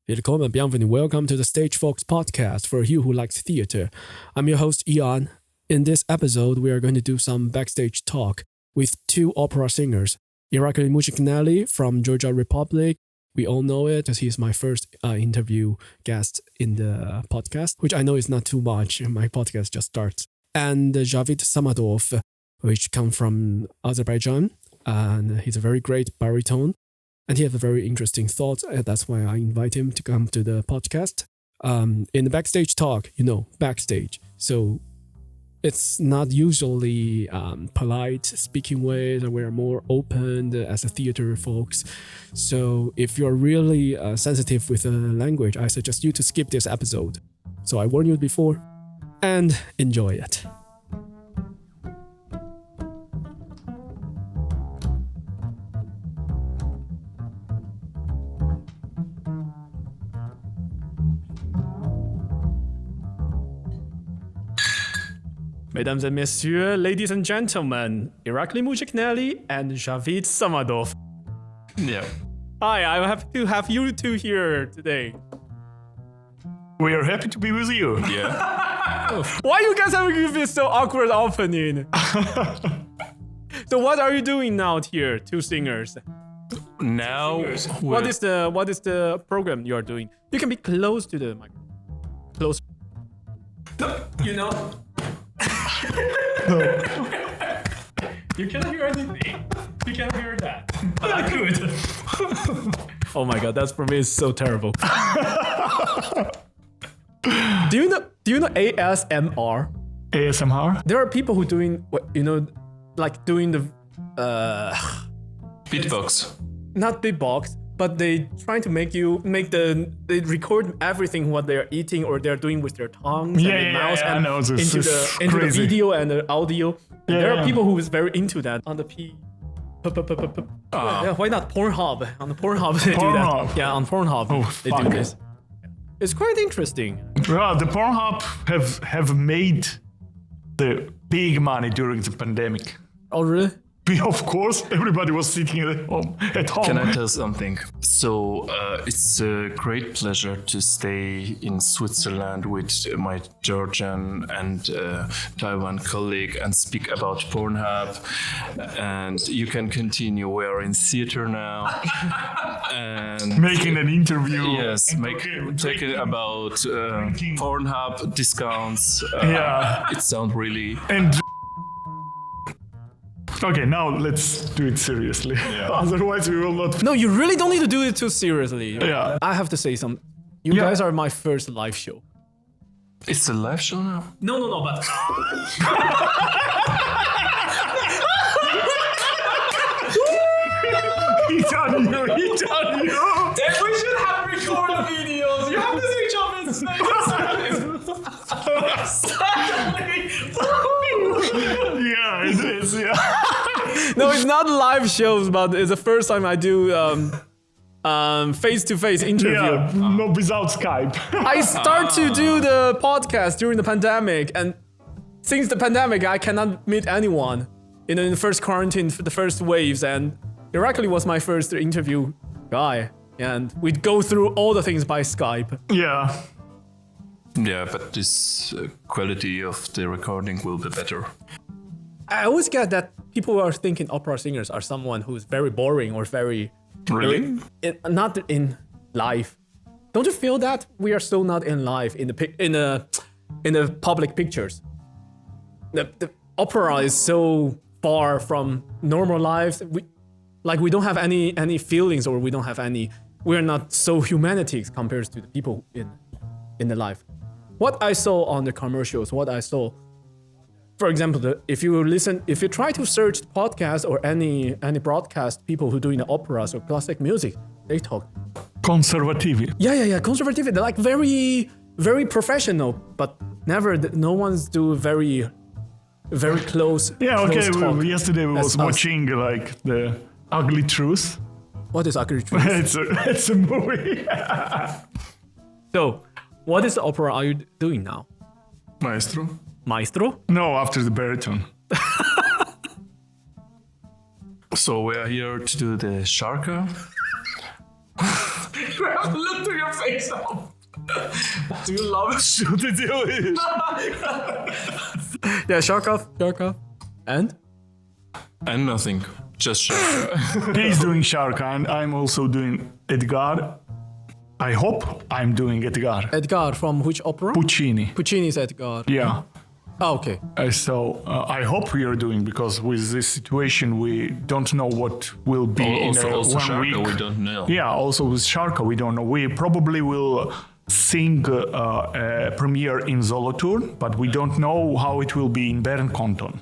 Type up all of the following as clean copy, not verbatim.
Willkommen, bienvenue, welcome to the Stage Folks podcast for you who likes theater. I'm your host, Ian. In this episode, we are going to do some backstage talk with two opera singers. Irakli Murjikneli from Georgia Republic. We all know it as he's my first interview guest in the podcast, which I know is not too much. My podcast just starts. And Javid Samadov, which comes from Azerbaijan. And he's a very great baritone. And he has a very interesting thoughts. That's why I invite him to come to the podcast. In the backstage talk, backstage. So it's not usually polite speaking ways. We're more open as a theater folks. So if you're really sensitive with the language, I suggest you to skip this episode. So I warned you before and enjoy it. Mesdames et messieurs, ladies and gentlemen, Irakli Murjikneli and Javid Samadov. Yeah. Hi, I'm happy to have you two here today. We are happy to be with you. Yeah. Why you guys having this so awkward opening? So what are you doing now here, two singers? Now, What is the program you are doing? You can be close to the microphone. Close. You cannot hear anything. You cannot hear that. But I could. Oh my god, that's for me is so terrible. Do you know ASMR? ASMR? There are people who doing like doing the beatbox. not beatbox, but they trying to they record everything what they're eating or they're doing with their tongues and their mouths I know this. into the video and the audio. And there are Yeah. people who is very into that on the Yeah, why not Pornhub? On the Pornhub they do Pornhub. that. Yeah, on Pornhub they do fuck. this. It's quite interesting. Well, the Pornhub have made the big money during the pandemic. Oh really? Of course, everybody was sitting at home. Can I tell something? So it's a great pleasure to stay in Switzerland with my Georgian and Taiwan colleague and speak about Pornhub. And you can continue. We are in theater now. And Making an interview. yes, talking about Pornhub discounts. Yeah. It sounds really. And okay, now let's do it seriously. Otherwise, we will not. No, you really don't need to do it too seriously. Yeah. I have to say something. You guys are my first live show. It's a live show now. No, but It's on you. then we should have recorded videos. You have to see Javid's Yeah, it is. Yeah. No, it's not live shows, but it's the first time I do face-to-face interview. Yeah, no, without Skype. I start to do the podcast during the pandemic, and since the pandemic, I cannot meet anyone. In the first quarantine, the first waves, and Irakli was my first interview guy, and we'd go through all the things by Skype. Yeah. Yeah, but this quality of the recording will be better. I always get that people are thinking opera singers are someone who's very boring or very Really? not in life. Don't you feel that we are so not in life in the public pictures? The opera is so far from normal lives. We don't have any feelings, or we're not so humanities compared to the people in the life. What I saw on the commercials, for example, if you try to search podcast or any broadcast, people who doing the operas or classic music, they talk. Conservative. Yeah, conservative. They're like very, very professional, but no one's do very, very close. Yeah, okay. close talk Yesterday we as was us. watching like the Ugly Truth. What is Irakli Murjikneli? It's a movie. So, what is the opera are you doing now? Maestro? Maestro? No, after the baritone. So we are here to do the Sharka. You have to look to your face now. Do you love it? Что ты делаешь? Yeah, Sharkov. And? And nothing. Just Sharka. He's doing Sharka and I'm also doing Edgar. I hope I'm doing Edgar. Edgar from which opera? Puccini. Puccini's Edgar. Yeah. Oh, okay. So I hope we are doing, because with this situation we don't know what will be Also, in also 1 Sharka, week. we don't know. Yeah, also with Sharka we don't know. We probably will sing a premiere in Solothurn, but we don't know how it will be in Bern Canton.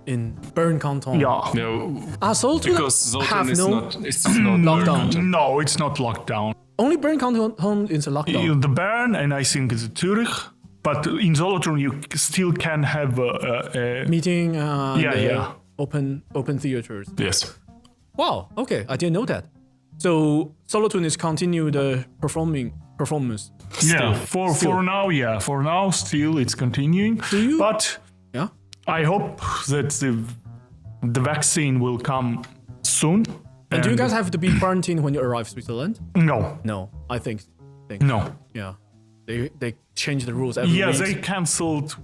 In Bern Canton. Yeah. No, Solothurn because Zoltan have is no not. It's not lockdown. No, it's not locked down. Only Bern Canton is a lockdown. The Bern and I think it's Zurich, but in Solothurn you still can have a Meeting. Yeah. Open theaters. Yes. Wow. Okay, I didn't know that. So Solothurn is continue the performance. yeah. Still. For now, yeah. For now, still it's continuing. you- But Yeah. I hope that the vaccine will come soon. And do you guys have to be quarantined when you arrive Switzerland? No, No, I think. no. Yeah. They change the rules every Yeah, week. they cancelled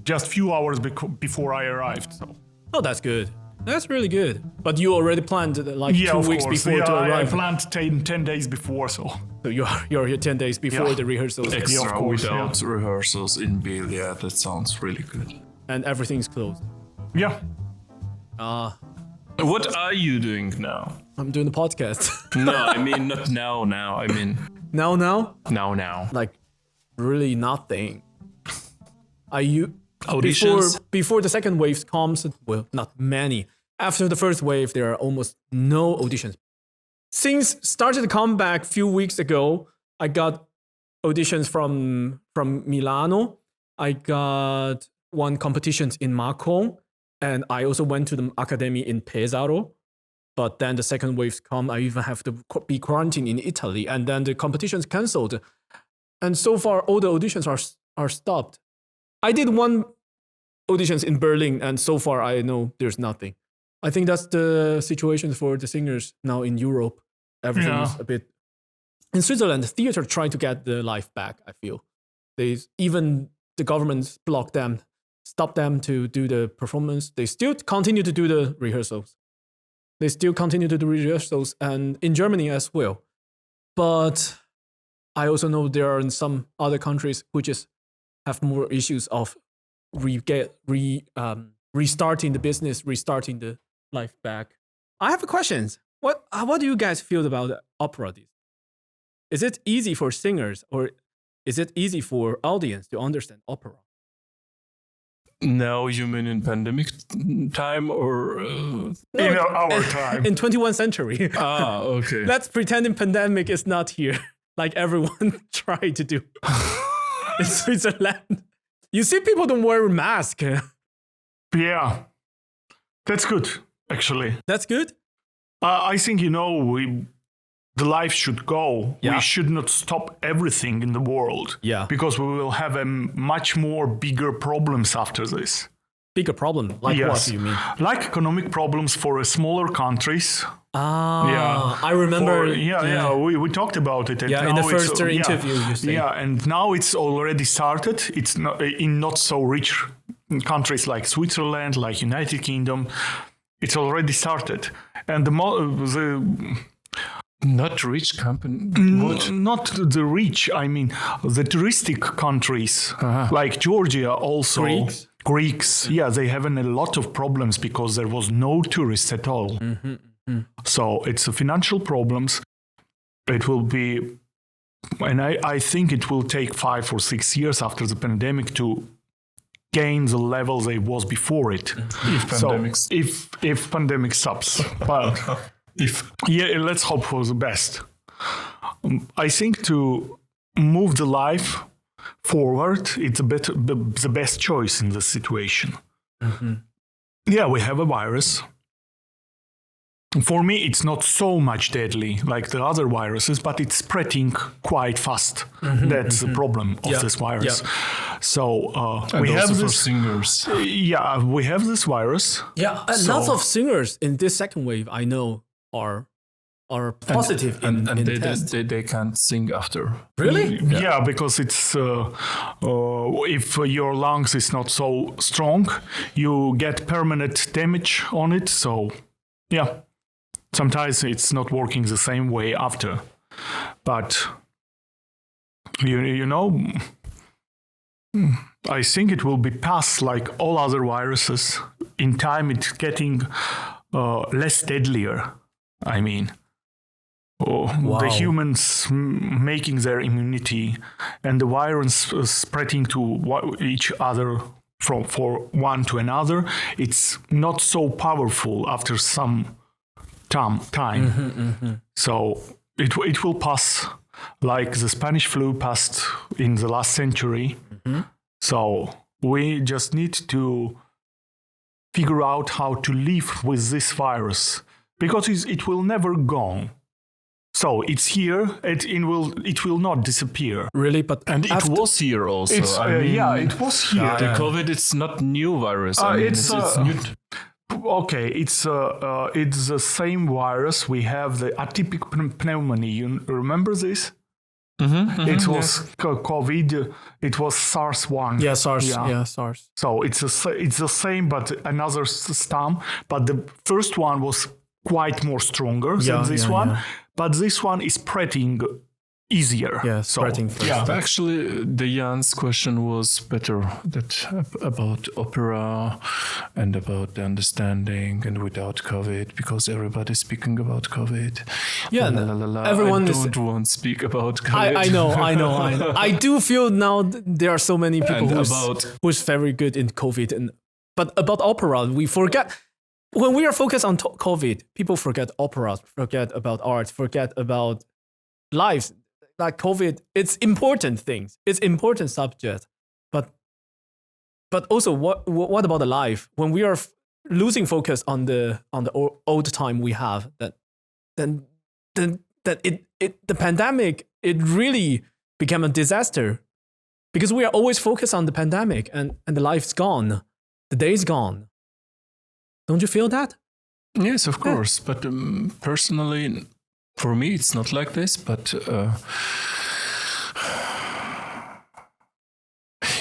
just few hours before I arrived. So Oh, that's good. That's really good. But you already planned like yeah, 2 of weeks course. before Yeah, to I arrive. planned 10 days before. So So you're here 10 days before Yeah. the rehearsals Extra of course, without rehearsals in Biel. Yeah, that sounds really good. and everything's closed. yeah. What are you doing now? I'm doing the podcast. No, I mean not now. Now, I mean now, now. like really nothing. Are you Auditions? before the second wave comes? Well, not many. After the first wave, there are almost no auditions. Since started to come back few weeks ago, I got auditions from Milano. I got one competitions in Macon, and I also went to the academy in Pesaro. But then the second waves come. I even have to be quarantined in Italy, and then the competitions cancelled. And so far, all the auditions are stopped. I did one auditions in Berlin, and so far I know there's nothing. I think that's the situation for the singers now in Europe. Everything is a bit. In Switzerland, the theater tried to get the life back. I feel even the government blocked them, stopped them to do the performance. They still continue to do the rehearsals. And in Germany as well. But I also know there are some other countries which have more issues of restarting the business, restarting the life back. I have a question. What do you guys feel about opera? Is it easy for singers or is it easy for audience to understand opera? Now you mean in pandemic time or? In our time. In 21st century. Okay. Let's pretend the pandemic is not here, like everyone tried to do in Switzerland. You see, people don't wear a mask. Yeah, that's good, actually. That's good. I think, the life should go. Yeah. We should not stop everything in the world. Yeah. Because we will have a much more bigger problems after this. Bigger problem. Like what do you mean? Like economic problems for smaller countries. Yeah. I remember. We talked about it. And Yeah, in the now first interview you said. Yeah, and now it's already started. It's not in not so rich countries like Switzerland, like United Kingdom. It's already started. And Not rich company. not the rich. I mean, the touristic countries like Georgia also. Greeks. Yeah, they have a lot of problems because there was no tourists at all. So it's a financial problems. It will be, and I think it will take 5 or 6 years after the pandemic to gain the levels it was before it. If pandemic stops. But let's hope for the best. I think to move the life forward, it's the best choice in this situation. Yeah, we have a virus. For me, it's not so much deadly like the other viruses, but it's spreading quite fast. That's the problem of this virus. Yeah. So And we also have for this. singers. Yeah, we have this virus. Yeah, and lots of singers in this second wave I know are are positive in they, test. they can't sing after. Really? Yeah, because it's if your lungs is not so strong, you get permanent damage on it. So, yeah, sometimes it's not working the same way after. But you know, I think it will be past like all other viruses. In time, it's getting less deadlier. I mean. The humans making their immunity and the virus spreading to each other from one to another, it's not so powerful after some time. So it will pass like the Spanish flu passed in the last century. So we just need to figure out how to live with this virus because it will never go. So it's here. It will not disappear. Really, but it was here also. It was here. The COVID, it's not new virus. It's new. Okay, it's the same virus. We have the atypical pneumonia. You remember this? It was COVID. It was SARS-1. Yeah, SARS. Yeah, SARS. So it's the same, but another stem. But the first one was quite more stronger than this one. Yeah. But this one is spreading easier. Yeah, spreading first. Yeah. Actually, the Jan's question was better about opera and about the understanding and without COVID, because everybody's speaking about COVID. Yeah, everyone don't want to speak about COVID. I know. I do feel now there are so many people who's very good in COVID. But about opera, we forget. When we are focused on COVID, people forget opera, forget about art, forget about lives. Like COVID, it's important things. It's important subject. But also, what about the life? When we are losing focus on the old time we have, then the pandemic, it really became a disaster because we are always focused on the pandemic and the life's gone, the day's gone. Don't you feel that? Yes, of course. But personally, for me, it's not like this. But,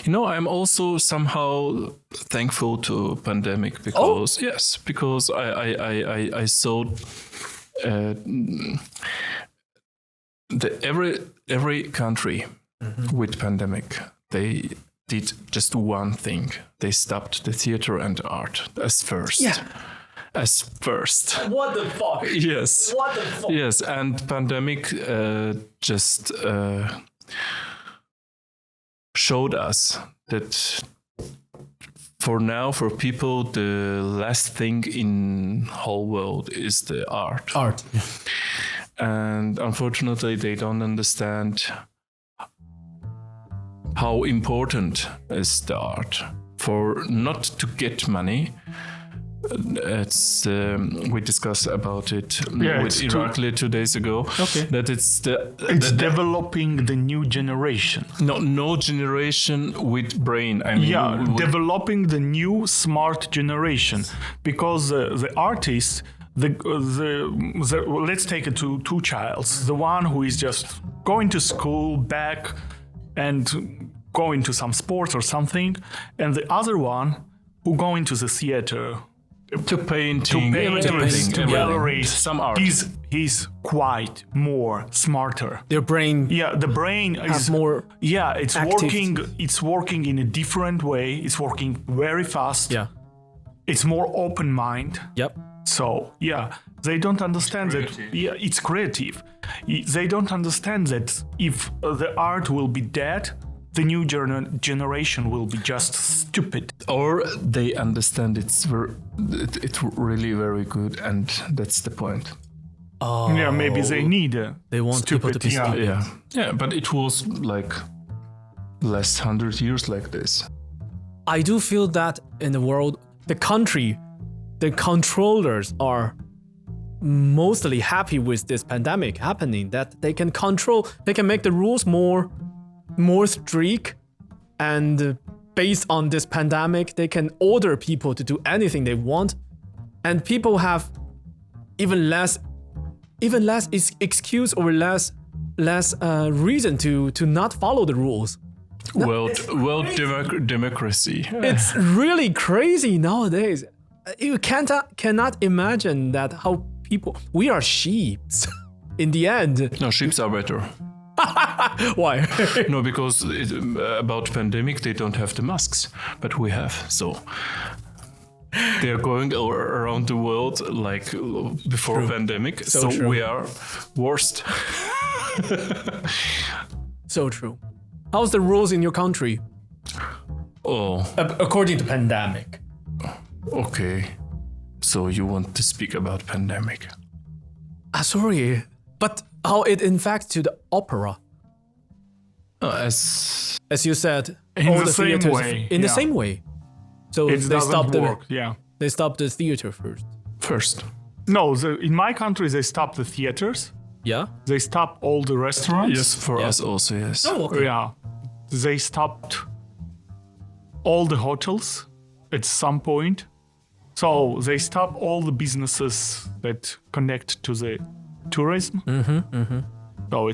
I'm also somehow thankful to pandemic because, because I saw every country with pandemic, they did just one thing. They stopped the theater and art as first. Yeah. As first. What the fuck? Yes. What the fuck? Yes, and pandemic just showed us that for now, for people, the last thing in whole world is the art. Art. And unfortunately, they don't understand how important is the art for not to get money. It's we discussed about it with Irakli 2 days ago. Okay. That it's developing the new generation. No generation with brain. I mean, developing the new smart generation because the artists. Let's take it to two childs. The one who is just going to school back and going to some sports or something, and the other one who going to the theater to painting, to galleries, some art. He's quite more smarter. Their brain. Yeah, the brain is more. Yeah, it's active. working. It's working in a different way. It's working very fast. Yeah. It's more open mind. Yep. So, they don't understand that. Yeah, it's creative. They don't understand that if the art will be dead, the new generation will be just stupid. Or they understand it's really very good, and that's the point. Oh. Yeah, maybe they need they want people to be stupid. Yeah, but it was like last 100 years like this. I do feel that in the world, the country, the controllers are mostly happy with this pandemic happening, that they can make the rules more strict, and based on this pandemic, they can order people to do anything they want, and people have even less even less excuse or less reason to not follow the rules. Democracy. It's really crazy nowadays. You cannot imagine that how we are sheeps in the end. No, sheep are better. Why? No, because about pandemic they don't have the masks, but we have. So they are going around the world like before pandemic. So true. we are worst. So true. How's the rules in your country? Oh, According to pandemic. okay. So you want to speak about pandemic? Sorry, but how it infects to the opera? As As you said, In all the the same theaters way, in the yeah. same way. So It they doesn't stopped work. Yeah. They stopped the theater first. first. No, in my country they stopped the theaters. Yeah. They stopped all the restaurants. Yes, for us also, yes. Oh, okay. Yeah. They stopped all the hotels at some point. So they stopped all the businesses that connect to the tourism. So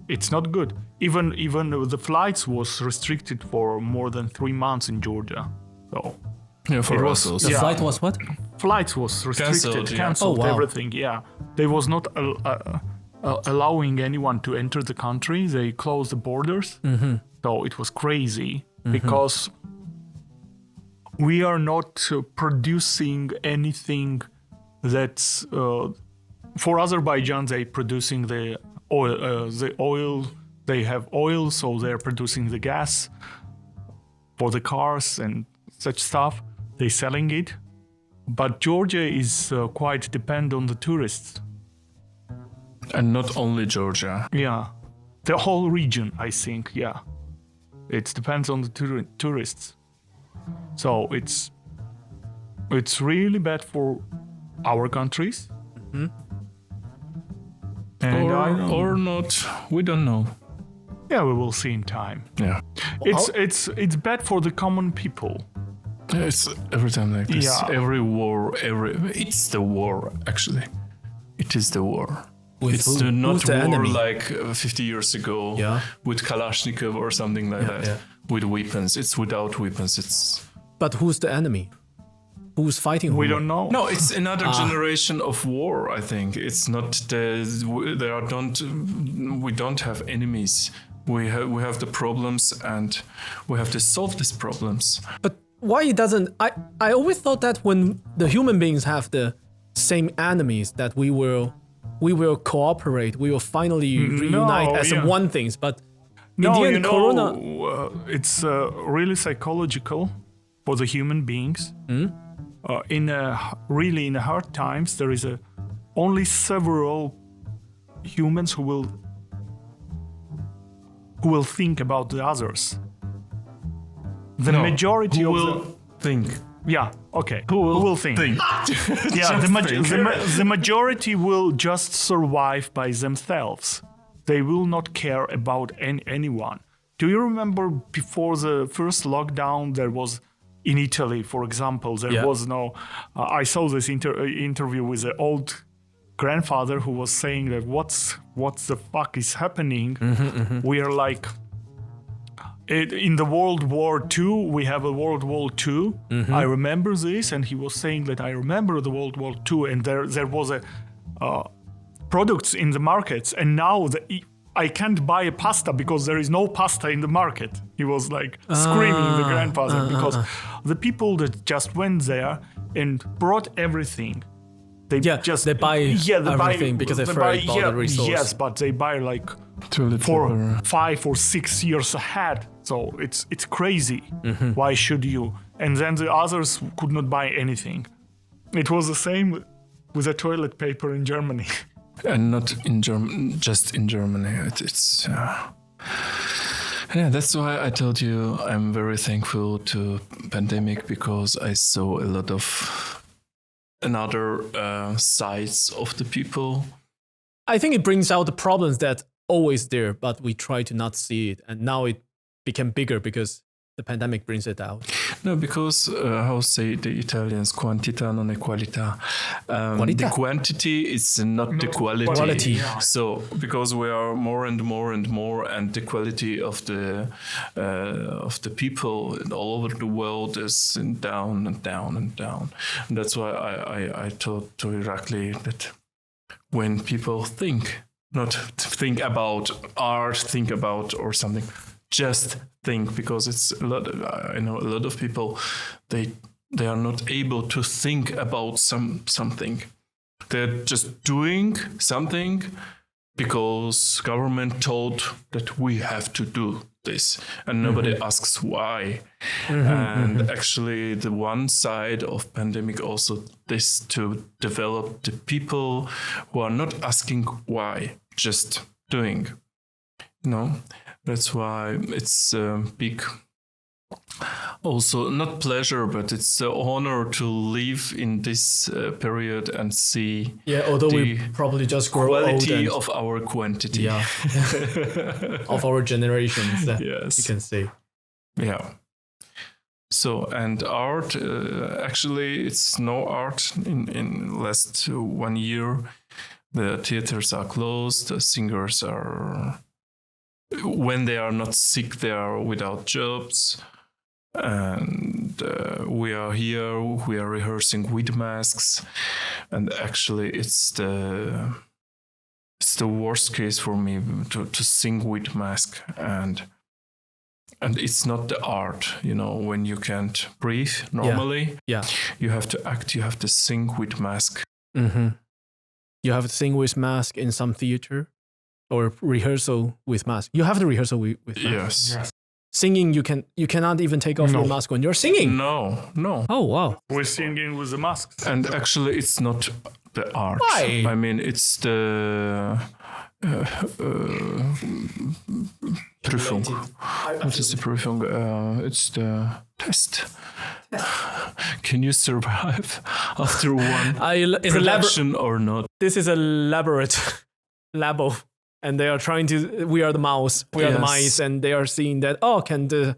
it's not good. Even the flights was restricted for more than 3 months in Georgia. So Yeah, for It us was- also. The Yeah. flight was what? flights was restricted, yeah. cancelled Oh, wow. everything. Yeah, they was not allowing anyone to enter the country. They closed the borders. So it was crazy because we are not producing anything that's for Azerbaijan. They producing the oil. They have oil, so they're producing the gas for the cars and such stuff. They're selling it. But Georgia is quite dependent on the tourists. And not only Georgia. Yeah, the whole region, I think. Yeah, it depends on the tourists. So it's really bad for our countries. And I don't- Or not. We don't know. yeah, we will see in time. Yeah. It's bad for the common people. It's every time like this. Yeah. Every war, it's the war, actually. It is the war. With It's who? not Who's the war enemy? like 50 years ago Yeah. with Kalashnikov or something like that. yeah. With weapons. It's without weapons. It's But who's the enemy? Who's fighting who? We don't know. no, it's another generation of war. I think it's not we don't have enemies. We have the problems and we have to solve these problems. But why it doesn't? I always thought that when the human beings have the same enemies, that we will cooperate. We will finally reunite as yeah. one things. But in No, the end, you know, Corona. it's really psychological for the human beings. In hard times, there is only several humans who will think about the others. The No, majority who of will think. yeah, okay. Who will think? Yeah, Just the majority will just survive by themselves. They will not care about anyone. Do you remember before the first lockdown, there was in Italy, for example, there was no. I saw this interview with an old grandfather who was saying that what the fuck is happening? We are like. In the World War II, we have a World War II. I remember this, and he was saying that I remember the World War II, and there was a products in the markets, and now I can't buy a pasta because there is no pasta in the market. He was like screaming, the grandfather, because the people that just went there and brought everything. They buy everything because they're afraid about the resource. Yes, but they buy like Toilet for paper. 5 or 6 years ahead. So it's crazy. Why should you? And then the others could not buy anything. It was the same with the toilet paper in Germany. And not in just in Germany. It's yeah. That's why I told you I'm very thankful to pandemic, because I saw a lot of another sides of the people. I think it brings out the problems that always there, but we try to not see it, and now it became bigger because the pandemic brings it out. No, because how say the Italians, quantità non è qualità. Qualità. The quantity is not the quality. Quality. So because we are more and more and more, and the quality of the people all over the world is down and down and down. And that's why I told to Irakli that when people think, not think about art, think about or something, just think, because it's a lot. I know a lot of people, they are not able to think about something. They're just doing something because government told that we have to do this, and nobody asks why. And actually, the one side of pandemic also this to develop the people who are not asking why, just doing. That's why it's a big, also not pleasure, but it's an honor to live in this period and see. Yeah, although we probably just grow quality old of our quantity. Yeah, of our generations. Yes, you can say. Yeah. So, and art, actually, it's no art in last 1 year. The theaters are closed. The singers are, when they are not sick, they are without jobs. And we are here, we are rehearsing with masks. And actually, it's the worst case for me to sing with mask. And it's not the art, when you can't breathe normally. Yeah. You have to act, you have to sing with mask. Mm-hmm. You have to sing with mask in some theater or rehearsal with mask. You have the rehearsal with mask. Yes. Singing, you cannot even take off your mask when you're singing. No. Oh, wow. We're singing with the masks. And actually, it's not the art. Why? I mean, it's the Prüfung. What is the Prüfung? It's the test. Can you survive after one production or not? This is a labo, and they are trying to. We are the mouse. We are the mice, and they are seeing that. Oh, can the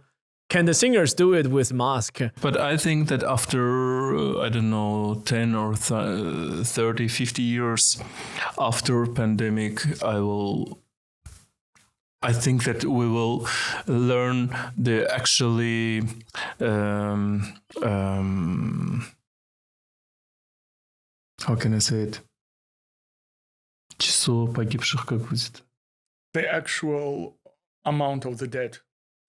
singers do it with mask? But I think that after, I don't know, 10 or 30, 50 years after pandemic, I think that we will learn the actually how can I say it? Число погибших как будет? The actual amount of the dead.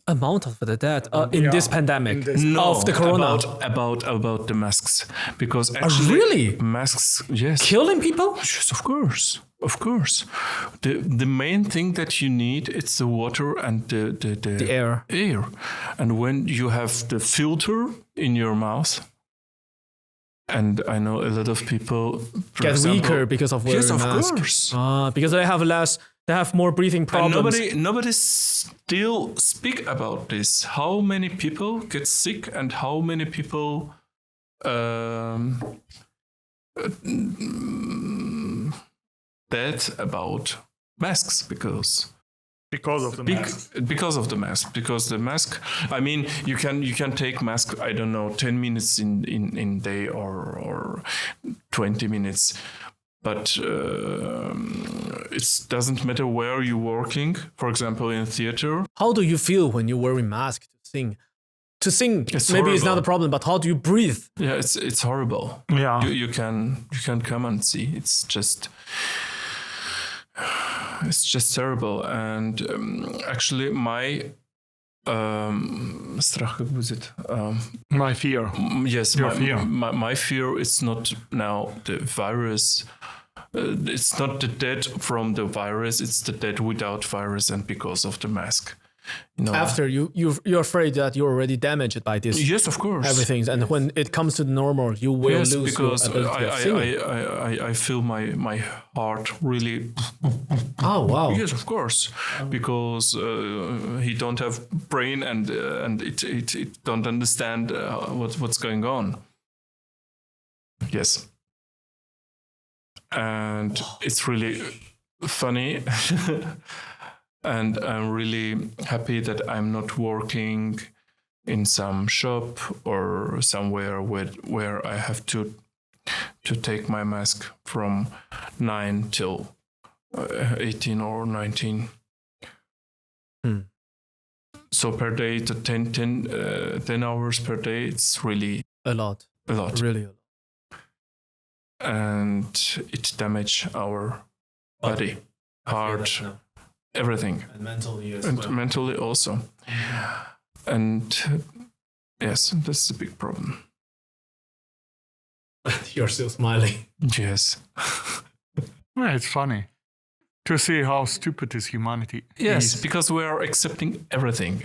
Amount of the dead in this pandemic No, of the corona. About the masks, because actually really masks, yes, killing people. Yes, of course. The main thing that you need is the water and the air. And when you have the filter in your mouth, and I know a lot of people get weaker because of wearing yes, a mask. Of course. Because they have more breathing problems. And nobody still speak about this. How many people get sick and how many people dead about masks because of the mask. Because of the mask. Because the mask, I mean, you can take mask, I don't know, 10 minutes in day or 20 minutes. But it doesn't matter where you're working. For example, in theater. How do you feel when you're wearing mask to sing? To sing, it's maybe horrible. It's not a problem, but how do you breathe? Yeah, it's horrible. Yeah, you can come and see. It's just terrible. And actually, my strach, как будет? My fear. Yes, your fear. My fear is not now the virus. It's not the dead from the virus. It's the dead without virus and because of the mask. After you're afraid that you're already damaged by this. Yes, of course. Everything, and when it comes to the normal, you will lose because your ability of singing. I feel my heart really. Oh wow! Yes, of course, because he don't have brain and it don't understand what's going on. Yes, and it's really funny. And I'm really happy that I'm not working in some shop or somewhere where I have to take my mask from 9 till 18 or 19. So per day, to 10 hours per day, it's really A lot. Really a lot. And it damages our body, heart, everything. And mentally as And well. mentally also. And yes, that's the big problem. You're still smiling. Yes. Yeah, it's funny to see how stupid is humanity. Yes, is. because we are accepting everything.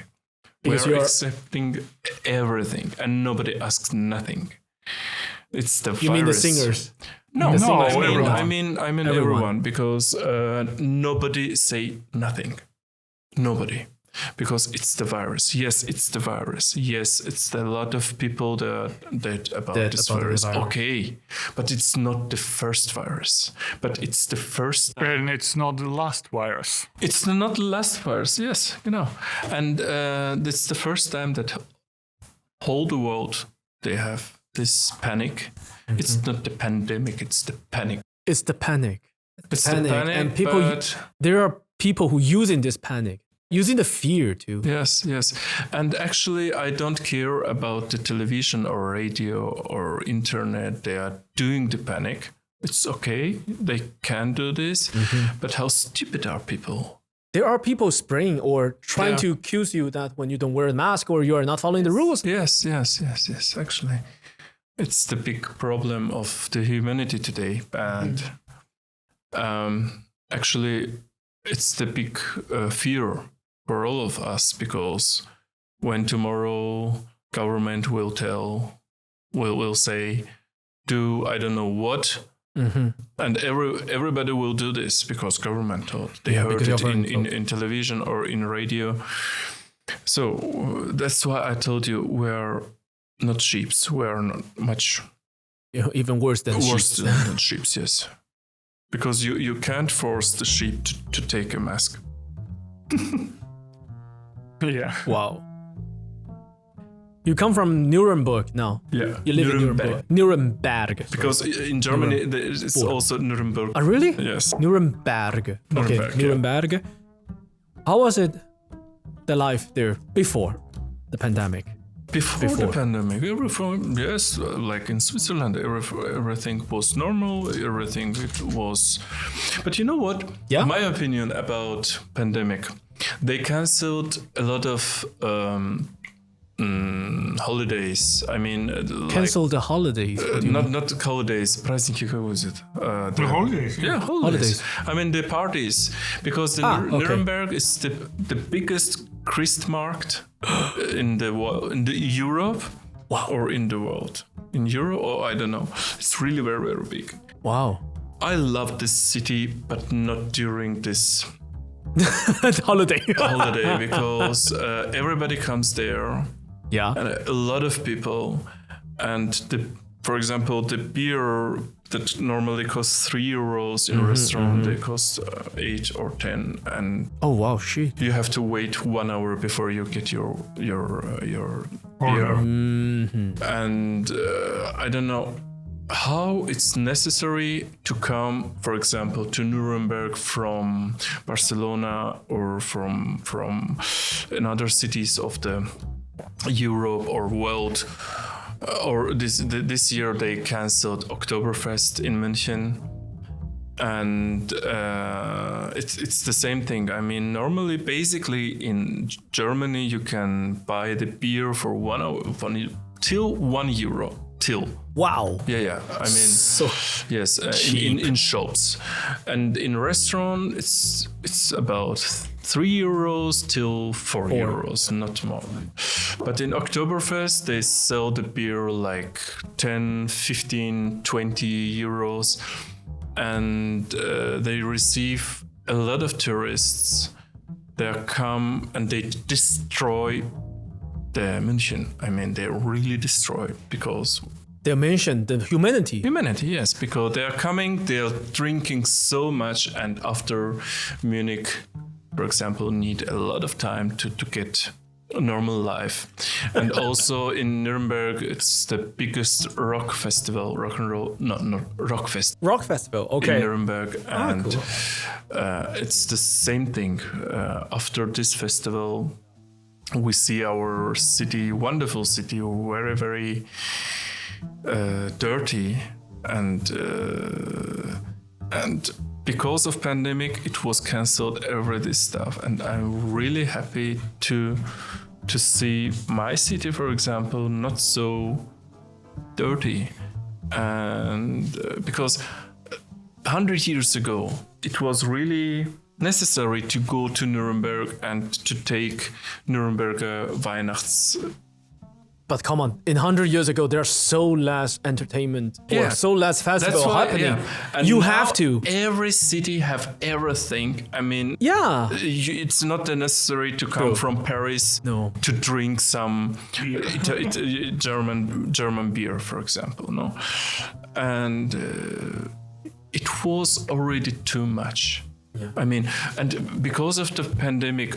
We Because are you're- accepting everything, and nobody asks nothing. It's the You mean the virus. singers? No, The singers, I everyone. mean Everyone. everyone, because nobody say nothing. Nobody. Because it's the virus. Yes, it's the virus. Yes, it's a lot of people that about Dead this about the virus. virus. Okay, but it's not the first virus. But it's the first. And it's not the last virus. It's not the last virus. Yes, and it's the first time that whole the world they have this panic. It's not the pandemic. It's the panic. It's the panic. It's the panic, and people. but There are people who using this panic, using the fear too. yes. And actually, I don't care about the television or radio or internet. They are doing the panic. It's okay. They can do this. But how stupid are people? There are people spraying or trying Yeah. to accuse you that when you don't wear a mask or you are not following the rules. Yes. Actually, it's the big problem of the humanity today. And actually, it's the big fear for all of us, because when tomorrow government will say, do I don't know what, and everybody will do this because government told. They heard because it government told. in television or in radio. So that's why I told you we're not sheeps. We're not much Even worse than worse sheep. than sheep, yes. Because you can't force the sheep to take a mask. Yeah. Wow. You come from Nuremberg now. Yeah, You live in Nuremberg. Nuremberg. Because in Germany it's also Nuremberg. Oh, really? Yes. Nuremberg. Nuremberg, Okay, yeah. Nuremberg. How was it, the life there before the pandemic? Before the Before. pandemic, everything, yes, like in Switzerland, everything was normal. Everything it was, but you know what? Yeah? My opinion about pandemic, they cancelled a lot of holidays. I mean, Cancel the holidays. What do you mean? not holidays. Праздники, how was it? The holidays. Yeah, holidays. I mean the parties, because the okay. Nuremberg is the biggest Christmarkt in the Europe, or in the world. In Europe, or I don't know. It's really very, very big. Wow. I love this city, but not during this Holiday. holiday, because everybody comes there, Yeah. and a lot of people, and for example, the beer that normally costs €3 in a restaurant, they cost 8 or 10, and Oh wow, shit. you have to wait 1 hour before you get your beer. And I don't know how it's necessary to come, for example, to Nuremberg from Barcelona or from another cities of the Europe or world. Or this year they cancelled Oktoberfest in München, and it's the same thing. I mean, normally, basically in Germany, you can buy the beer for 1 hour, till €1. Till. Wow. Yeah. I mean, So yes, in shops, and in restaurant, it's about €3 till €4, not more. But in Oktoberfest, they sell the beer like 10, 15, 20 euros, and they receive a lot of tourists. They come and they destroy the München. I mean, they really destroy, because they mentioned the humanity. humanity, yes, because they are coming, they are drinking so much, and after Munich, for example, need a lot of time to get normal life. And also in Nuremberg, it's the biggest rock festival, rock and roll, not rock festival. Rock festival, okay. In Nuremberg, and cool. it's the same thing. After this festival, we see our city, wonderful city, very, very dirty, and because of pandemic, it was cancelled, every this stuff. And I'm really happy to see my city, for example, not so dirty, and because 100 years ago, it was really necessary to go to Nuremberg and to take Nuremberger Weihnachts. But come on, in 100 years ago, there's so less entertainment or so less festival happening. Yeah. And you now have to. Every city have everything. I mean, it's not necessary to come from Paris to drink some German beer, for example. No, and it was already too much. Yeah. I mean, and because of the pandemic,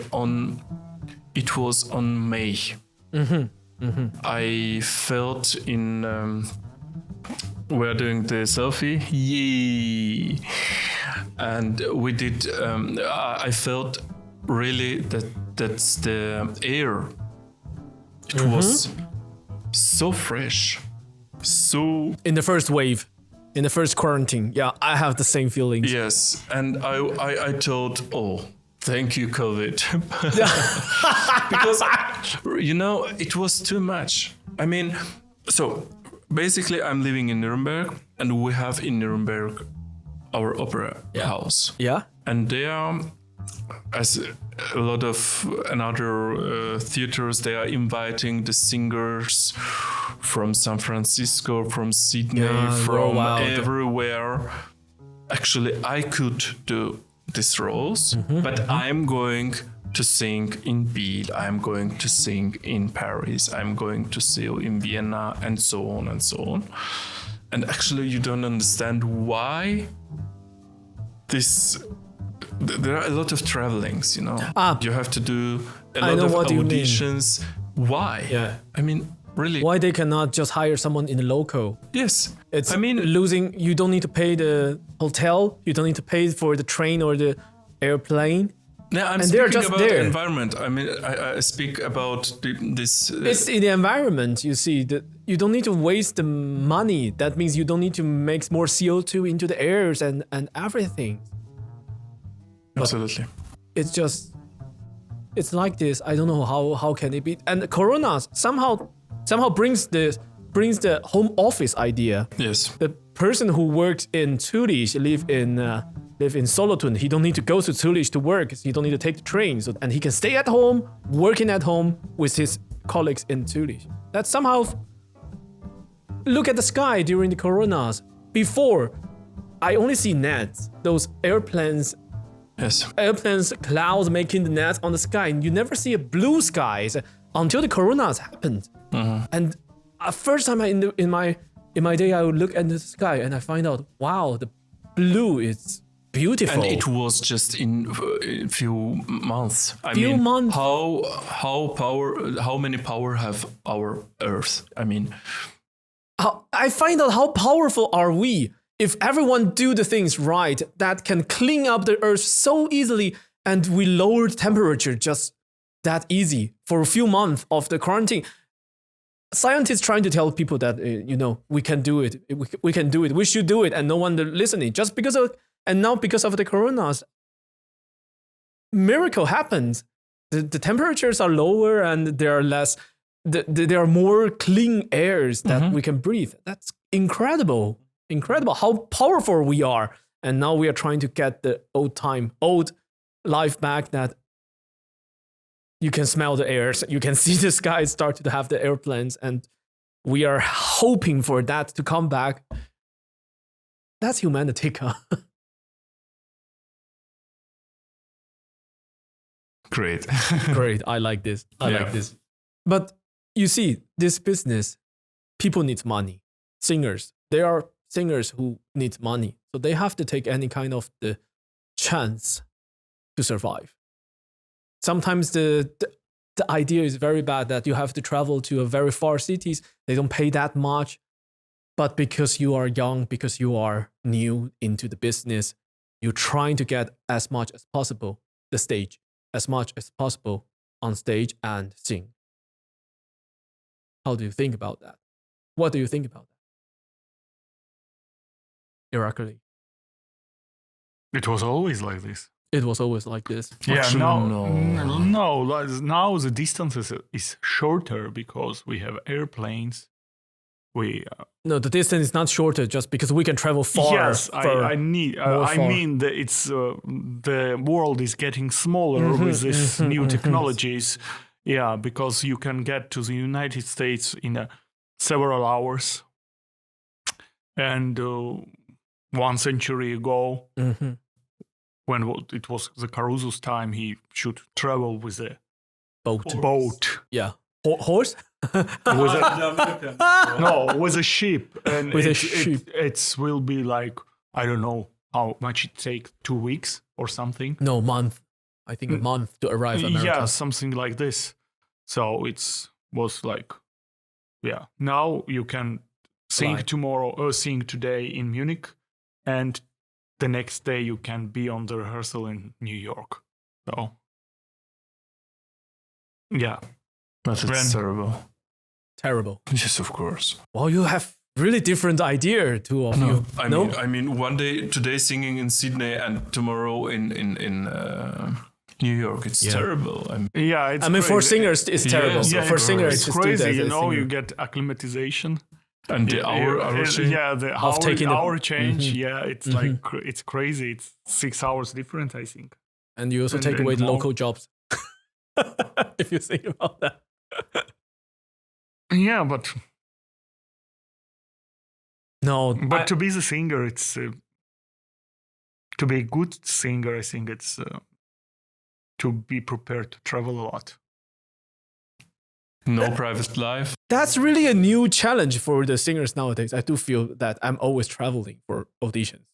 it was on May. Mm-hmm. Mm-hmm. I felt we're doing the selfie, yay! And we did. I felt really that's the air. It was so fresh, so. In the first wave, in the first quarantine, I have the same feelings. Yes, and I thought, thank you, COVID. Because, it was too much. I mean, so basically I'm living in Nuremberg, and we have in Nuremberg our opera house. Yeah. And there, as a lot of another theaters, they are inviting the singers from San Francisco, from Sydney, from everywhere. Actually, I could do these roles, but I'm going to sing in Biel, I'm going to sing in Paris, I'm going to sing in Vienna, and so on and so on. And actually, you don't understand why there are a lot of travelings, You have to do a lot of auditions. Why? Yeah. I mean, really. Why they cannot just hire someone in the local? Yes. Losing, you don't need to pay the hotel, you don't need to pay for the train or the airplane. Yeah, I'm speaking about the environment. I mean, I speak about this. It's in the environment, you see. You don't need to waste the money. That means you don't need to make more CO2 into the airs and everything. Absolutely. It's like this. I don't know how can it be. And Corona somehow brings the home office idea. Yes. The person who worked in Zurich live in Solothurn. He don't need to go to Zurich to work. He don't need to take the train. And he can stay at home, working at home with his colleagues in Zurich. That somehow. Look at the sky during the Coronas. Before, I only see nets. Those airplanes. Yes. Airplanes, clouds making the nets on the sky. And you never see a blue skies until the Coronas happened. Mm-hmm. And first time in my day, I would look at the sky and I find out, wow, the blue is beautiful. And it was just in a few months. How many power have our Earth? I mean, I find out how powerful are we if everyone do the things right that can clean up the Earth so easily, and we lower the temperature just that easy for a few months of the quarantine. Scientists trying to tell people that we can do it, we can do it, we should do it, and no one listening. Just because of the Coronas, miracle happens. The temperatures are lower and there are less. There are more clean airs that we can breathe. That's incredible. Incredible how powerful we are. And now we are trying to get the old life back, that you can smell the airs, you can see the sky start to have the airplanes, and we are hoping for that to come back. That's humanity. Great. Great. I like this. I like this. But you see, this business, people need money. Singers. There are singers who need money. So they have to take any kind of the chance to survive. Sometimes the the idea is very bad that you have to travel to a very far cities. They don't pay that much. But because you are young, because you are new into the business, you're trying to get as much as possible the stage, as much as possible on stage and sing. How do you think about that? What do you think about that? Irakli. It was always like this. It was always like this. Yeah, Actually, no. Now the distance is shorter because we have airplanes. No, the distance is not shorter just because we can travel far. Yes, I mean that it's the world is getting smaller with these new technologies. Yeah, because you can get to the United States in several hours. And 1 century ago, when it was the Caruso's time, he should travel with a boat. Yeah. Horse? With a ship. And with a ship. It will be like, I don't know how much it takes, 2 weeks or something. No, month. I think a month to arrive in America. Yeah, something like this. So it was like, yeah. Now you can sing tomorrow or sing today in Munich, and the next day you can be on the rehearsal in New York. So, yeah. But it's terrible. Terrible. Yes, of course. Well, you have really different idea, two of you. I mean, one day today singing in Sydney and tomorrow in New York. It's terrible. It's crazy. For singers, it's terrible. Yes, so for singers, it's crazy. You get acclimatization. And the hour change. Yeah, the hour change. Yeah, it's like it's crazy. It's 6 hours different, I think. And you also take away the local jobs. If you think about that. Yeah, but no. But to be the singer, it's to be a good singer. I think it's to be prepared to travel a lot. No private life. That's really a new challenge for the singers nowadays. I do feel that I'm always traveling for auditions.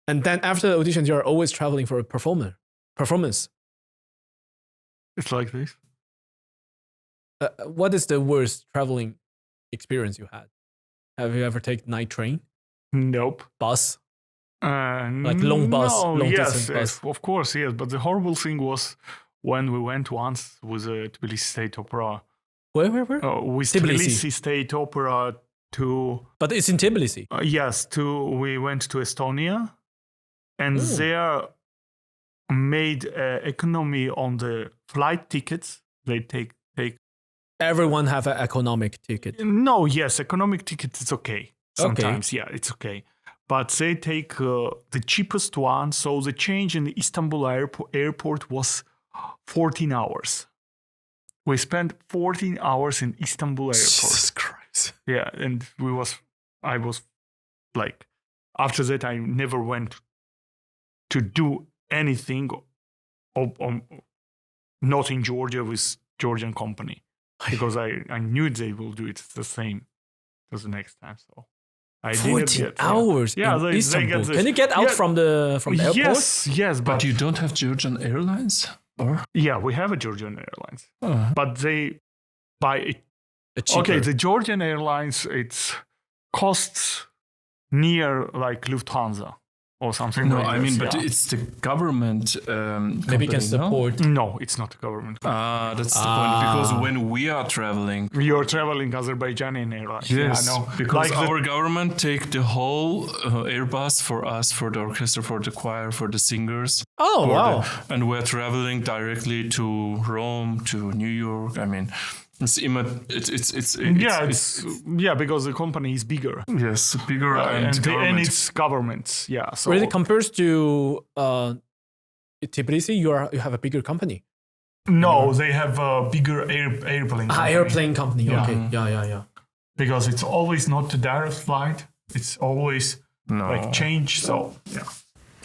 And then after the auditions, you're always traveling for a performance. It's like this. What is the worst traveling experience you had? Have you ever taken night train? Nope. Bus? Like long bus? No, long yes, bus? Of course, yes. But the horrible thing was when we went once with the Tbilisi State Opera. Where? With Tbilisi State Opera to... But it's in Tbilisi. Yes, we went to Estonia. And there made economy on the flight tickets. They take everyone have an economic ticket. No, yes, economic ticket is okay. Sometimes, yeah, it's okay. But they take the cheapest one. So the change in the Istanbul airport was 14 hours. We spent 14 hours in Istanbul airport. Jesus Christ. Yeah, and I was like, after that, I never went to do anything not in Georgia with Georgian company. Because I knew they will do it the same as the next time. So I 14 hours in Istanbul. Can you get out from the airport? Yes. But you don't have Georgian Airlines? Or? Yeah, we have a Georgian Airlines. But they buy it. Okay, the Georgian Airlines, it costs near like Lufthansa. Or something like this. But it's the government maybe can support. No, it's not the government. That's the point. Because when we are traveling... You're traveling Azerbaijani Airlines. Yes, yeah, no. because our government take the whole Airbus for us, for the orchestra, for the choir, for the singers. Oh, wow. And we're traveling directly to Rome, to New York. I mean... because the company is bigger. Yes, bigger and it's governments. Yeah, so really compares to Tbilisi, you have a bigger company. No, they have a bigger airplane company. Airplane company. Yeah. Okay, yeah. Because it's always not the direct flight. It's always like change. So yeah.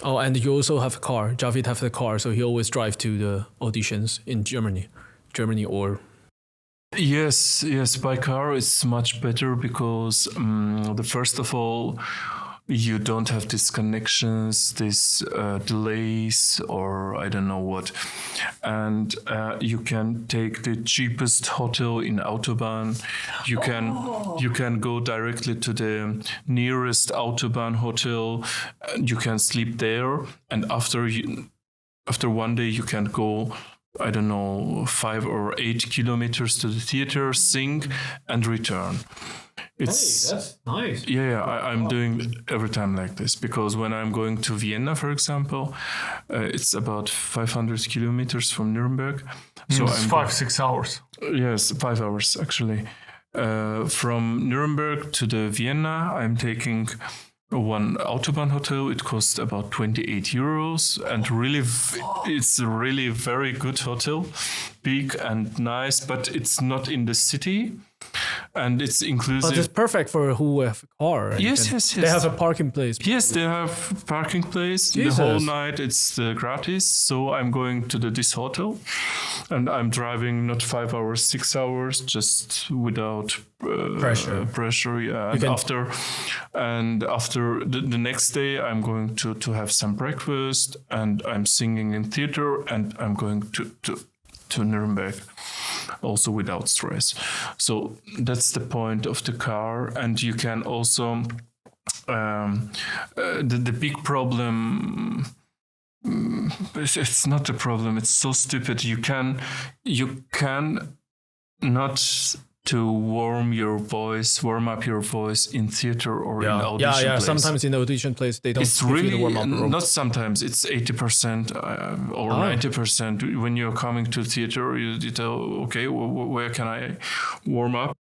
Oh, and you also have a car. Javid have the car, so he always drive to the auditions in Germany or. Yes, by car it's much better because first of all, you don't have these connections, these delays, or I don't know what. And you can take the cheapest hotel in Autobahn. You can go directly to the nearest Autobahn hotel. You can sleep there, and after one day you can go, I don't know, 5 or 8 kilometers to the theater, sing, and return. That's nice. Yeah, I'm doing every time like this, because when I'm going to Vienna, for example, it's about 500 kilometers from Nuremberg. So it's 5-6 hours. Yes, 5 hours actually. From Nuremberg to the Vienna, I'm taking one Autobahn hotel. It costs about 28 euros, and really, it's a really very good hotel, big and nice, but it's not in the city. And it's inclusive. But it's perfect for who have a car. Yes. They have a parking place. Yes, they have parking place. Jesus. The whole night it's gratis. So I'm going to this hotel, and I'm driving not 5 hours, 6 hours, just without pressure. Yeah. And after the next day, I'm going to have some breakfast, and I'm singing in theater, and I'm going to Nuremberg, also without stress. So that's the point of the car. And you can also the big problem, it's not a problem, it's so stupid. You can not to warm up your voice in theater or in audition place. Sometimes in the audition place they don't. It's really warm up. Not sometimes. It's 80% or 90%. When you're coming to theater, you tell, okay, where can I warm up?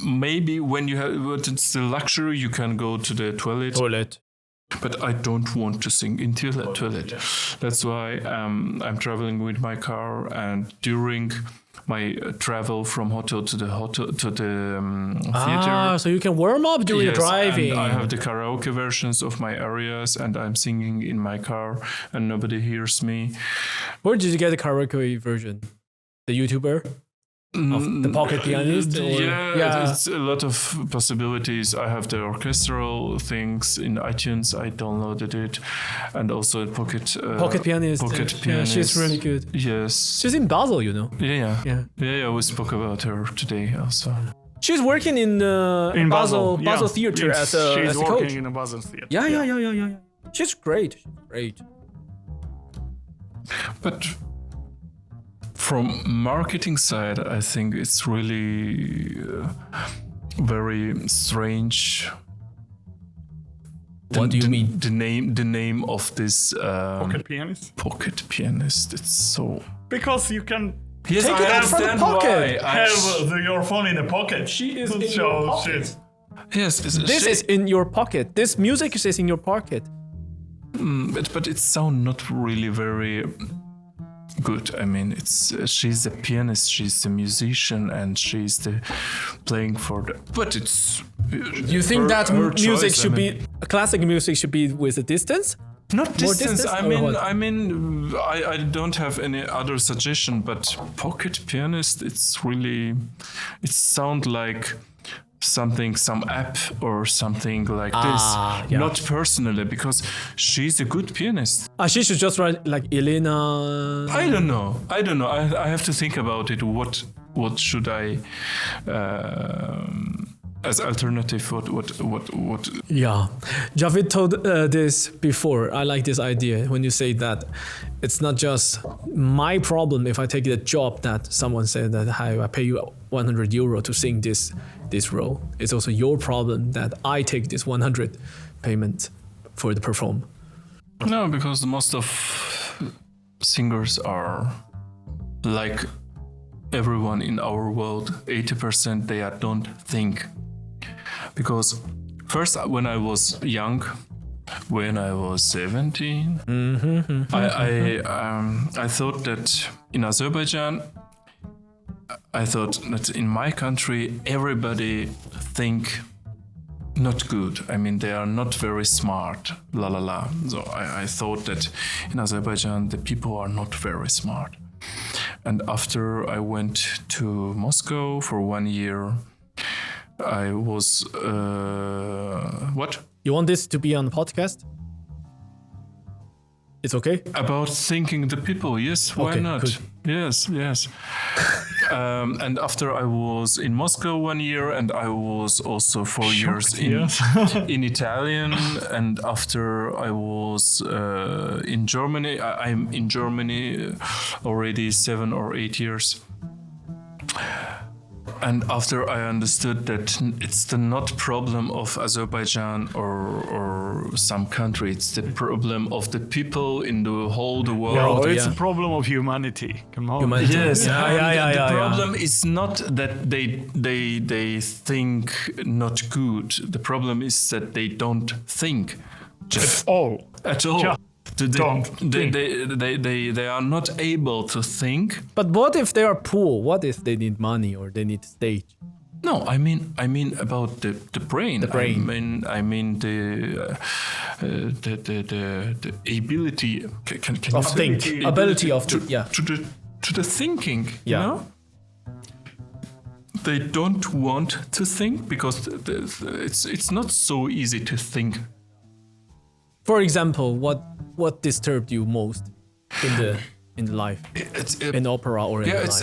Maybe when you have, but it's the luxury, you can go to the toilet. But I don't want to sing in toilet. That's why I'm traveling with my car, and during my travel from hotel to the theater. So you can warm up during driving. And I have the karaoke versions of my arias, and I'm singing in my car, and nobody hears me. Where did you get the karaoke version? The YouTuber? Of the pocket pianist? It's a lot of possibilities. I have the orchestral things in iTunes. I downloaded it, and also pocket pianist. Yeah, she's really good. Yes, she's in Basel, you know. Yeah. We spoke about her today also. She's working in Basel Theater as a coach. She's working in a Basel Theater. Yeah. She's great. But from marketing side, I think it's really very strange. What do you mean? The name of this pocket pianist. Pocket pianist. It's so because you can. Yes, take it out from the pocket. Have your phone in the pocket. She is in your pocket. Yes, this is in your pocket. This music is in your pocket. But it sounds not really very good. I mean, she's a pianist, she's a musician, and she's playing for the. But it's. You think that music should be classic music should be with a distance? Not distance. I mean, I don't have any other suggestion. But pocket pianist, it sounds like some app or something like this. Yeah. Not personally, because she's a good pianist. She should just write like Elena. I don't know. I have to think about it. What should I as alternative? What? Yeah, Javid told this before. I like this idea when you say that it's not just my problem if I take the job that someone said that I pay you 100 euro to sing this role. It's also your problem that I take this 100 payment for the perform. No, because most of singers are like everyone in our world. 80% they don't think. Because first, when I was young, when I was 17, I thought that in Azerbaijan, I thought that in my country, everybody think not good. I mean, they are not very smart, So I thought that in Azerbaijan, the people are not very smart. And after I went to Moscow for 1 year, I was You want this to be on the podcast? It's okay? About thinking the people, yes, why Okay, not? good. Yes. And after I was in Moscow 1 year, and I was also 4 years in Italian, and after I was in Germany, I'm in Germany already 7 or 8 years. And after I understood that it's the not problem of Azerbaijan or some country, it's the problem of the people in the whole world. It's a problem of humanity. Come on. Humanity. Yes, Yeah. the problem is not that they think not good. The problem is that they don't think At all. at all. Yeah. They are not able to think. But what if they are poor? What if they need money or they need stage? No, I mean about the brain. The brain. I mean the ability. Can you Of say think. Ability of to the thinking. Yeah. You know? They don't want to think because it's not so easy to think. For example, what disturbed you most in the life? In opera or in life?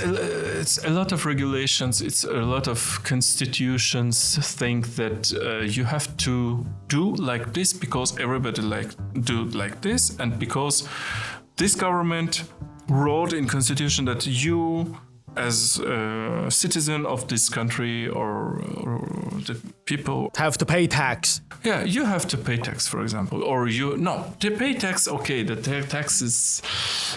It's a lot of regulations. It's a lot of constitutions think that you have to do like this because everybody do like this, and because this government wrote in constitution that you, as a citizen of this country or the people, Have to pay tax. yeah, you have to pay tax, for example, or to pay tax. Okay, the tax is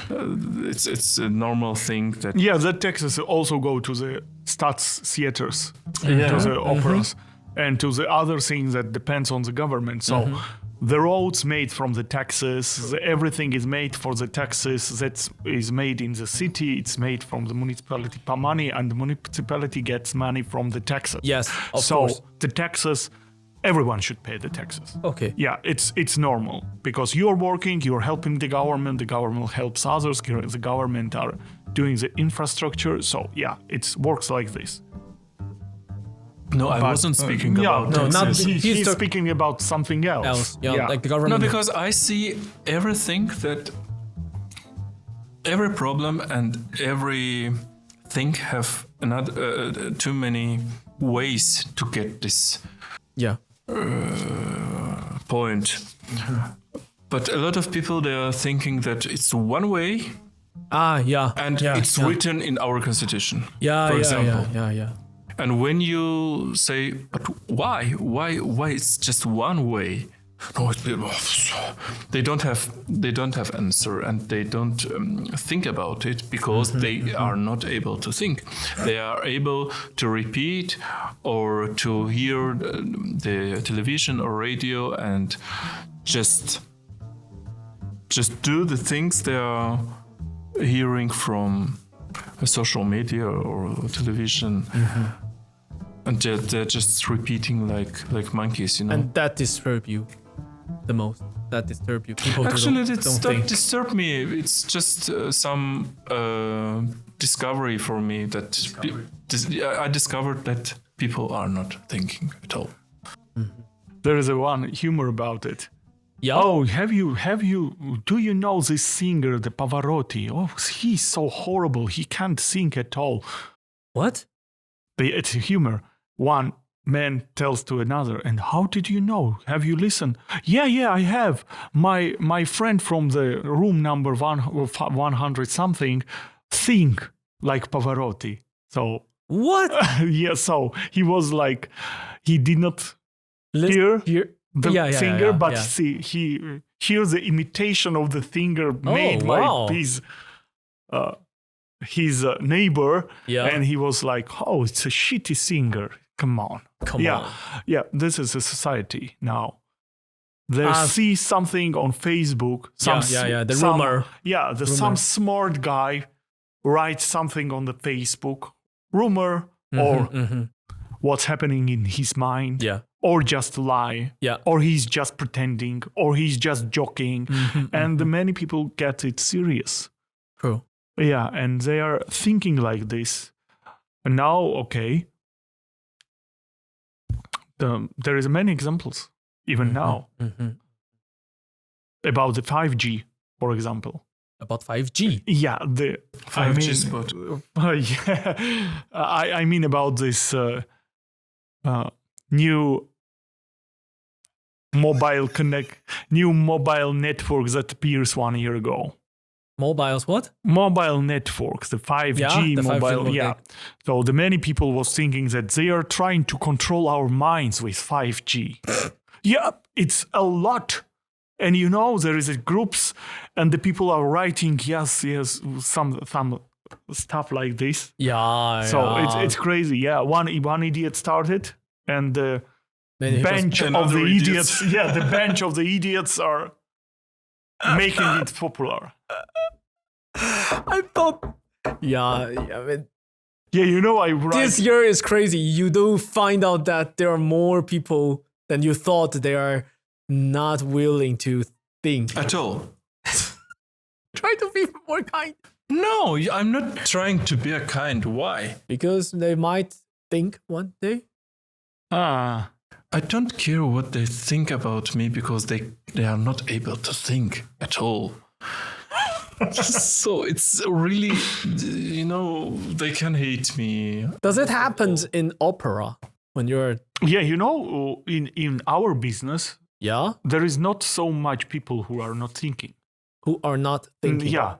it's a normal thing that Yeah, that taxes also go to the Staatstheaters, to the operas, and to the other things that depends on the government. So the roads made from the taxes, everything is made for the taxes. That is made in the city. It's made from the municipality money, and the municipality gets money from the taxes. Yes, of so course. the taxes, everyone should pay the taxes. Okay. Yeah, it's normal because you're working, you're helping the government helps others, the government are doing the infrastructure. So yeah, it works like this. No, I wasn't speaking about no, not taxes. He's speaking about something else. Yeah, like the No, government. because I see everything that every problem and every thing have another too many ways to get this Yeah. point. But a lot of people, they are thinking that it's one way Yeah. and yeah, it's yeah. written in our constitution. Yeah, for yeah, example. yeah. And when you say, but why? Why it's just one way? No, they don't have answer, and they don't think about it because they are not able to think. They are able to repeat or to hear the television or radio and just do the things they are hearing from social media or television. And they're just repeating like monkeys, you know. And that disturbs you the most. That disturbs you. People Actually, don't it doesn't think. disturb me. It's just some discovery for me that I discovered that people are not thinking at all. There is a one humor about it. Yeah. Oh, do you know this singer, the Pavarotti? Oh, he's so horrible. He can't sing at all. What? It's humor. One man tells to another, and how did you know? Have you listened? Yeah, I have. My friend from the room number 100 something sing like Pavarotti. So What? yeah, so he was like, he did not hear the singer, but see, he hears the imitation of the singer made wow. by his neighbor, Yeah. and he was like, oh, it's a shitty singer. Come on. Come on. Yeah, this is a society now. They see something on Facebook. The rumor. Yeah, some smart guy writes something on the Facebook. Rumor or what's happening in his mind. Yeah. Or just lie. Yeah. Or he's just pretending. Or he's just joking. And many people get it serious. True. Yeah, and they are thinking like this. And now, okay, there is many examples. even now. About the 5G, for example. About 5G? Yeah, 5G spot. Yeah, I mean about this new mobile network that appears 1 year ago. Mobiles what? Mobile networks, the 5G the mobile. 5G, yeah. okay. So the many people was thinking that they are trying to control our minds with 5G. Yeah, it's a lot. And there is groups and the people are writing, yes, some stuff like this. Yeah. So it's crazy. Yeah, one idiot started and the bench of the idiots. The bench of the idiots are making it popular. I thought... Yeah, but I write... This year is crazy. You do find out that there are more people than you thought they are not willing to think. At all. Try to be more kind. No, I'm not trying to be a kind. Why? Because they might think one day. I don't care what they think about me because they are not able to think at all. So it's really, they can hate me. Does it happen in opera when you're... Yeah, in our business, there is not so much people who are not thinking. Who are not thinking. Yeah.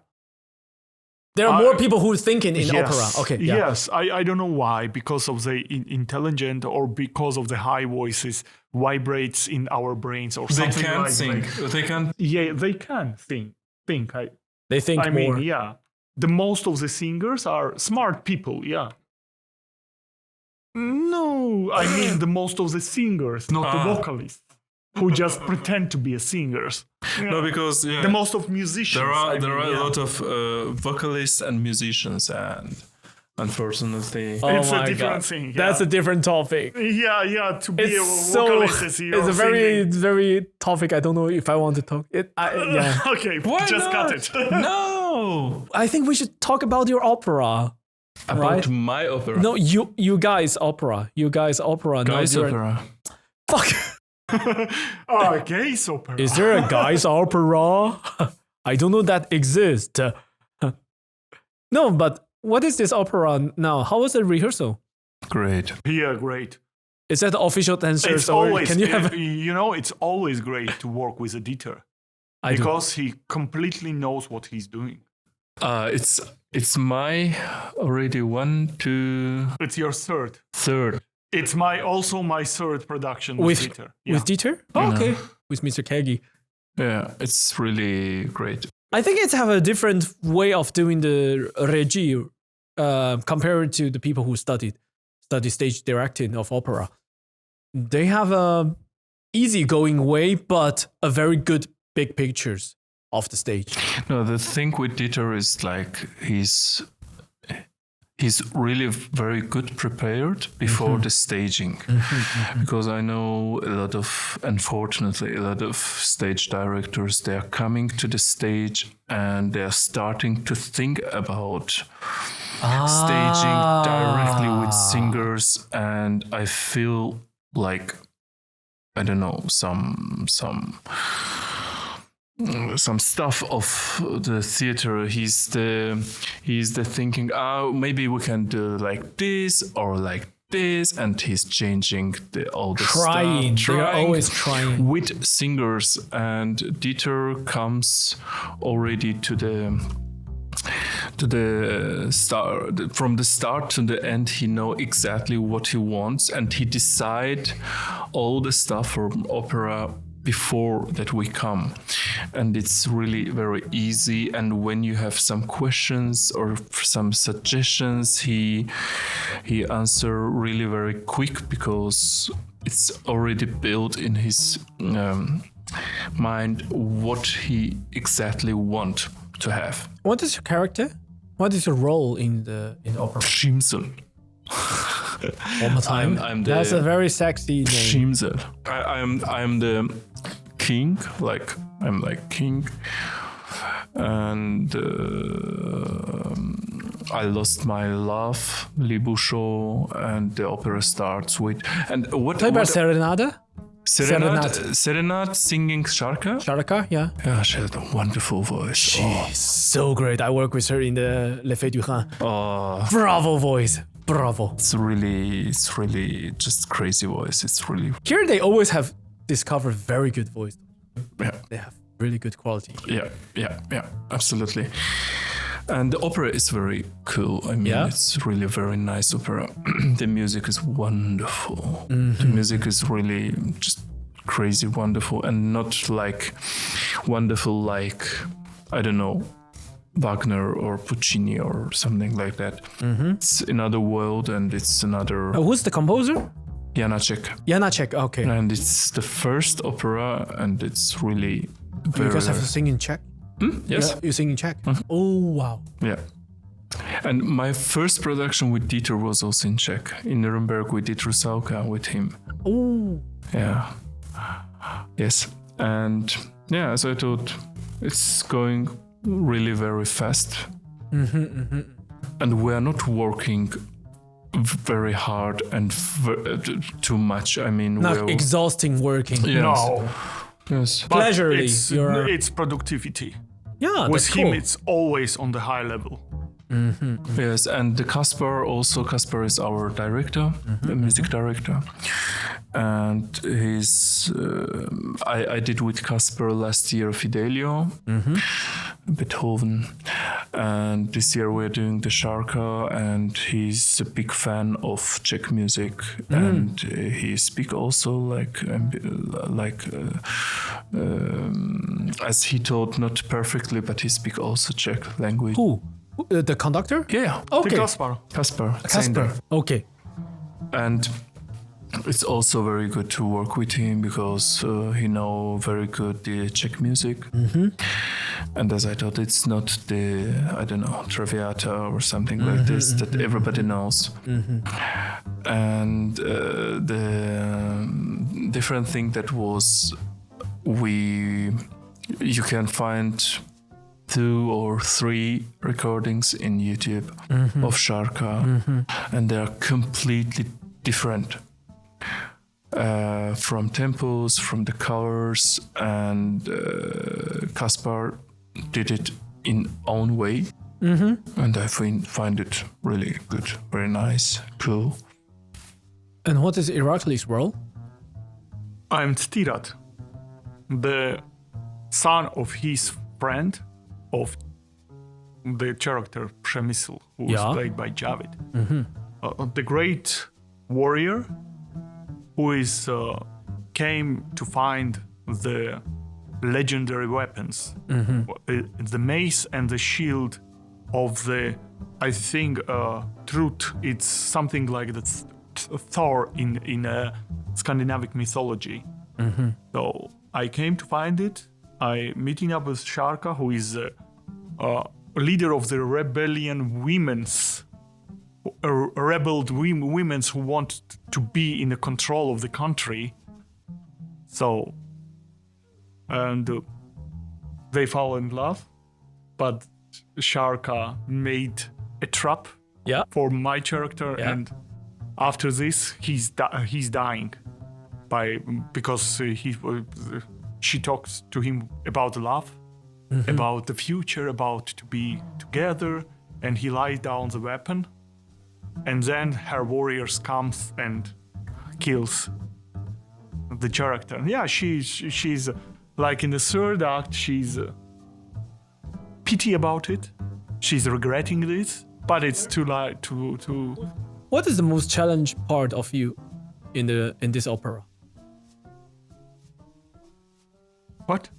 There are more people who are thinking in yes, opera. Okay. Yeah. Yes, I don't know why, because of the intelligent or because of the high voices vibrates in our brains or something They can't like think. that. They can. Yeah, they can think. They think more. mean, yeah. The most of the singers are smart people, yeah. No, I mean the most of the singers, not the vocalists, who just pretend to be singers. Yeah. No, because the most of musicians. There are a lot of vocalists and musicians, and unfortunately, it's a different thing. Yeah. That's a different topic. Yeah. To be a It's vocalist, it's a very topic. I don't know if I want to talk it. Yeah. Okay, why just not? cut it. No, I think we should talk about your opera. about my opera. No, you guys opera. You guys opera. Guys no, opera. Fuck. Gay opera. Is there a guys opera? I don't know that exists. No, but what is this opera now? How was the rehearsal? Great. Yeah, great. Is that the official answer? It's always, it's always great to work with a editor because he completely knows what he's doing. It's my already 1, 2. It's your third. It's also my third production with Dieter. Yeah. With Dieter? Oh, okay. With Mr. Kegi. Yeah, it's really great. I think it's have a different way of doing the regie compared to the people who study stage directing of opera. They have a easygoing way, but a very good big pictures of the stage. No, the thing with Dieter is like he's really very good prepared before the staging. Because I know unfortunately, a lot of stage directors, they are coming to the stage and they're starting to think about staging directly with singers. And I feel like, I don't know, some stuff of the theater. He's the thinking, maybe we can do like this or like this, and he's changing all the trying. stuff. They're always trying with singers, and Dieter comes already to the start. From the start to the end, he know exactly what he wants, and he decide all the stuff for opera before that we come, and it's really very easy. And when you have some questions or some suggestions, he answer really very quick because it's already built in his mind what he exactly want to have. What is your character? What is your role in opera? Schimpsel. One more time. That's a very sexy name. Schimpsel. I'm the king, I'm like king, and I lost my love, Libusho, and the opera starts with. And what Serenade? Serenade singing Sharka. Sharka, yeah. Yeah, she had a wonderful voice. She's so great. I work with her in the Le Fée du Rhin. Oh, Bravo voice. Bravo. it's really just crazy voice. It's really, Here they always have discovered very good voice. yeah. They have really good quality. Yeah, absolutely. And the opera is very cool. I mean, it's really very nice opera. The music is wonderful. The music is really just crazy wonderful, and not like wonderful like, I don't know, Wagner or Puccini or something like that. It's another world, and it's another Who's the composer? Janacek. Janacek, okay. And it's the first opera, and it's really very... You guys have to sing in Czech? Yes. You sing in Czech? Oh, wow. Yeah. And my first production with Dieter was also in Czech. In Nuremberg, we did Rusałka with him. Oh. Yeah. Yes. And yeah, so I thought it's going really very fast. And we are not working very hard and too much. I mean, Not exhausting working. Yes. No. Yes. But Leisurely, it's productivity. Yeah, With that's him, cool. it's always on the high level. Yes, and the Kaspar is our director, the music director, and he's. I did with Kaspar last year Fidelio, Beethoven, and this year we're doing the Sharka, and he's a big fan of Czech music, and he speak also as he taught, not perfectly, but he speak also Czech language. Who? The conductor? Yeah. Okay. The Kaspar. Kaspar. Okay. And it's also very good to work with him because he know very good the Czech music. And as I thought, it's not the, I don't know, Traviata or something like this that everybody knows. And the different thing that was you can find 2 or 3 recordings in YouTube of Sharka, and they are completely different from tempos, from the colors, and Kaspar did it in own way, and I find it really good, very nice, cool. And what is Irakli's role? I'm Stirat, the son of his friend, of the character Przemysl, who was played by Javid. The great warrior who is came to find the legendary weapons, the mace and the shield of the, I think, truth. It's something like the Thor in Scandinavic mythology. So I came to find it. I meeting up with Sharka, who is leader of the rebellion women's, rebelled women who want to be in the control of the country. So, and they fall in love, but Sharka made a trap for my character, and after this he's dying because she talks to him about love, about the future, about to be together, and he lies down the weapon, and then her warriors comes and kills the character. Yeah, she's like in the third act, she's pity about it. She's regretting this, but it's too late to. What is the most challenging part of you in this opera? What?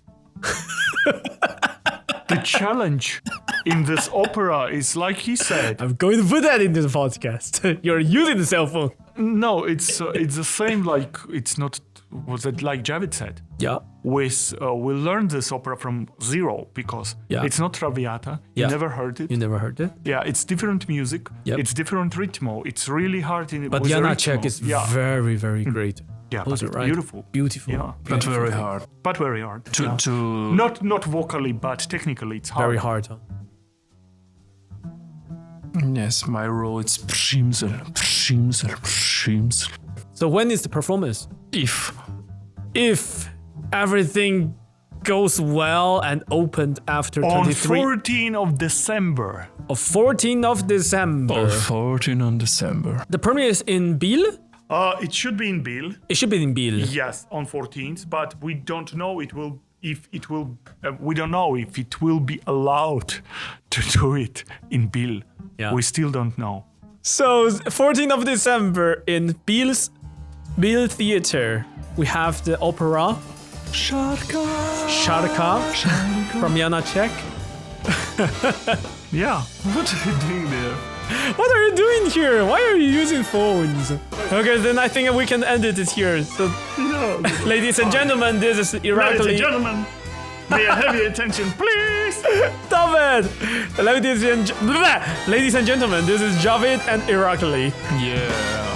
The challenge in this opera is like he said. I'm going to put that into the podcast. You're using the cell phone. No, it's the same. Like it's not. Was it like Javid said? Yeah. We learned this opera from zero because it's not Traviata. You never heard it. You never heard it? Yeah, it's different music. Yep. It's different ritmo. It's really hard in. But Janacek is very, very great. Yeah, but it's right? beautiful. Beautiful. Yeah, But very hard. but very hard. To Not vocally, but technically, it's hard. Very hard. Huh? Yes, my role is Przemysl. So when is the performance? If if everything goes well and opened after On 23 14th of December. of 14th of December. 14 on December. The premiere is in Biel? It should be in Biel. It should be in Biel. Yes, on 14th, but we don't know we don't know if it will be allowed to do it in Biel. Yeah. We still don't know. So 14th of December in Biel Theater, we have the opera Sharka from Janacek. Yeah. What are you doing there? What are you doing here? Why are you using phones? Okay, then I think we can end it here. So, ladies and gentlemen, this is Ladies and Irakli. gentlemen, may I have your attention, please? Stop it! Ladies and gentlemen, this is Javid and Irakli. Yeah.